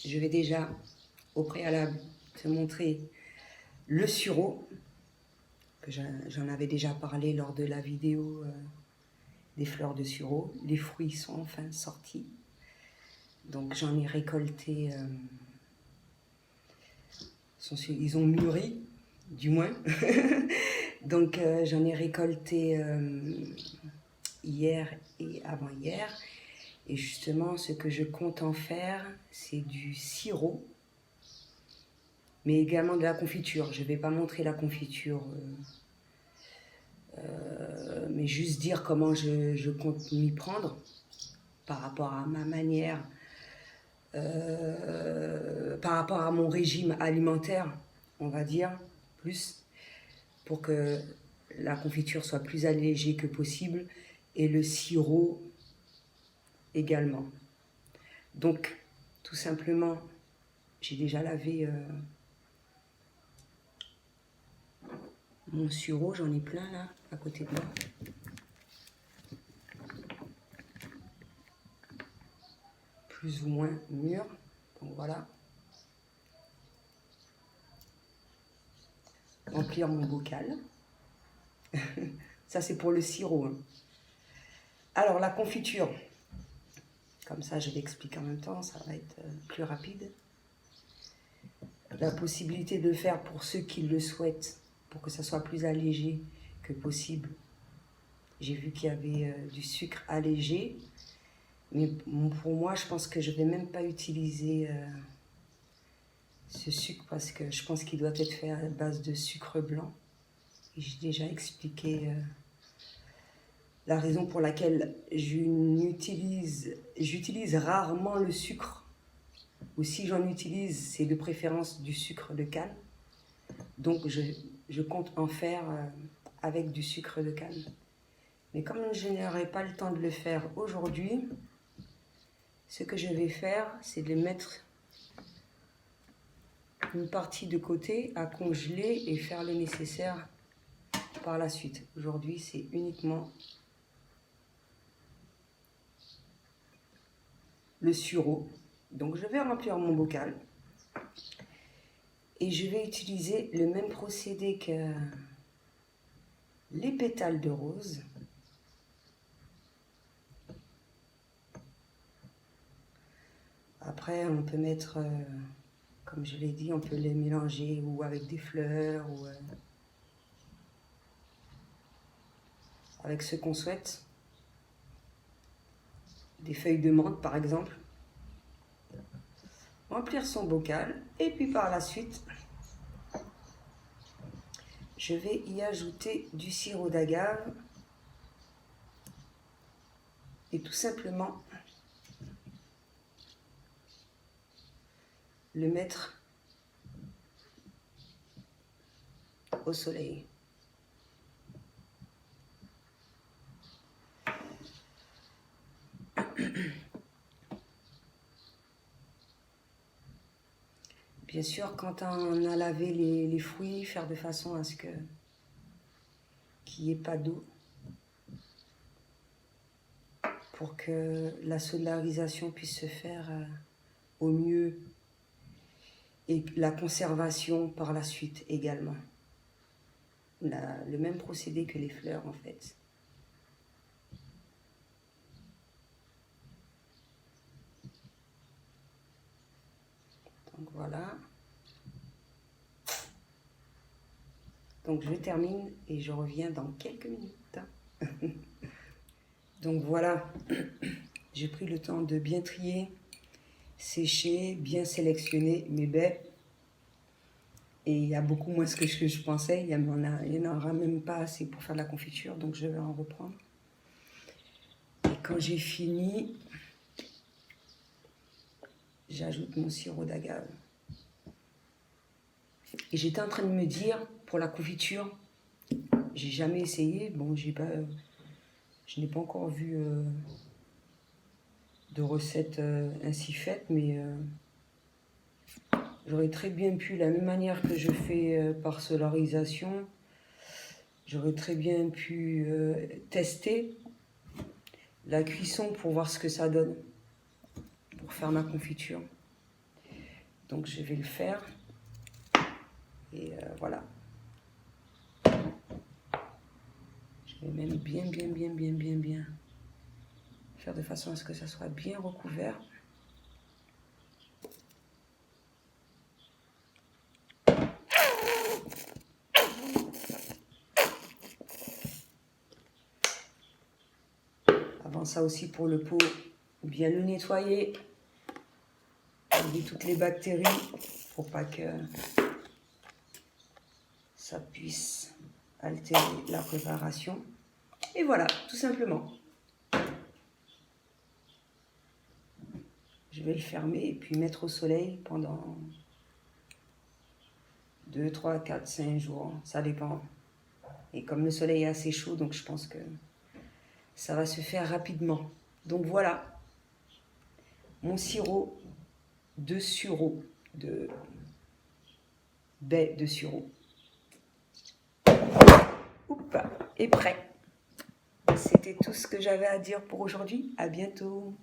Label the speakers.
Speaker 1: je vais déjà au préalable te montrer le sureau, que j'en avais déjà parlé lors de la vidéo des fleurs de sureau. Les fruits sont enfin sortis. Donc j'en ai récolté, ils ont mûri, du moins. Donc j'en ai récolté hier et avant-hier. Et justement, ce que je compte en faire, c'est du sirop, mais également de la confiture. Je ne vais pas montrer la confiture, mais juste dire comment je compte m'y prendre par rapport à ma manière, par rapport à mon régime alimentaire, on va dire, plus, pour que la confiture soit plus allégée que possible et le sirop également. Donc, tout simplement, j'ai déjà lavé mon sureau, j'en ai plein là, à côté de moi. Plus ou moins mûr, donc voilà. Remplir mon bocal. Ça, c'est pour le sirop. Hein. Alors, la confiture. Comme ça, je l'explique en même temps, ça va être plus rapide. La possibilité de le faire pour ceux qui le souhaitent, pour que ça soit plus allégé que possible. J'ai vu qu'il y avait du sucre allégé, mais pour moi, je pense que je ne vais même pas utiliser ce sucre parce que je pense qu'il doit être fait à base de sucre blanc. Et j'ai déjà expliqué la raison pour laquelle j'utilise rarement le sucre. Ou si j'en utilise, c'est de préférence du sucre de canne. Donc je compte en faire avec du sucre de canne. Mais comme je n'aurai pas le temps de le faire aujourd'hui, ce que je vais faire, c'est de mettre une partie de côté à congeler et faire le nécessaire par la suite. Aujourd'hui, c'est uniquement le sureau. Donc je vais remplir mon bocal et je vais utiliser le même procédé que les pétales de rose. Après, on peut mettre, comme je l'ai dit, on peut les mélanger ou avec des fleurs ou avec ce qu'on souhaite. Des feuilles de menthe, par exemple. Remplir son bocal et puis par la suite, je vais y ajouter du sirop d'agave et tout simplement le mettre au soleil. Bien sûr, quand on a lavé les fruits, faire de façon à ce qu'il n'y ait pas d'eau pour que la solarisation puisse se faire au mieux et la conservation par la suite également. Le même procédé que les fleurs en fait. Donc voilà. Donc je termine et je reviens dans quelques minutes. Donc voilà, j'ai pris le temps de bien trier, sécher, bien sélectionner mes baies. Et il y a beaucoup moins que ce que je pensais, il n'y en aura même pas assez pour faire la confiture, donc je vais en reprendre. Et quand j'ai fini, j'ajoute mon sirop d'agave. Et j'étais en train de me dire, pour la confiture, j'ai jamais essayé, bon, je n'ai pas encore vu de recette ainsi faite, mais j'aurais très bien pu, la même manière que je fais par solarisation, j'aurais très bien pu tester la cuisson pour voir ce que ça donne, pour faire ma confiture. Donc je vais le faire. Et voilà. Je vais même bien faire de façon à ce que ça soit bien recouvert. Avant ça aussi pour le pot, bien le nettoyer, enlever toutes les bactéries pour pas que ça puisse altérer la préparation. Et voilà, tout simplement. Je vais le fermer et puis mettre au soleil pendant 2, 3, 4, 5 jours, ça dépend. Et comme le soleil est assez chaud, donc je pense que ça va se faire rapidement. Donc voilà, mon sirop de sureau, de baie de sureau. Oups, est prêt. C'était tout ce que j'avais à dire pour aujourd'hui. À bientôt.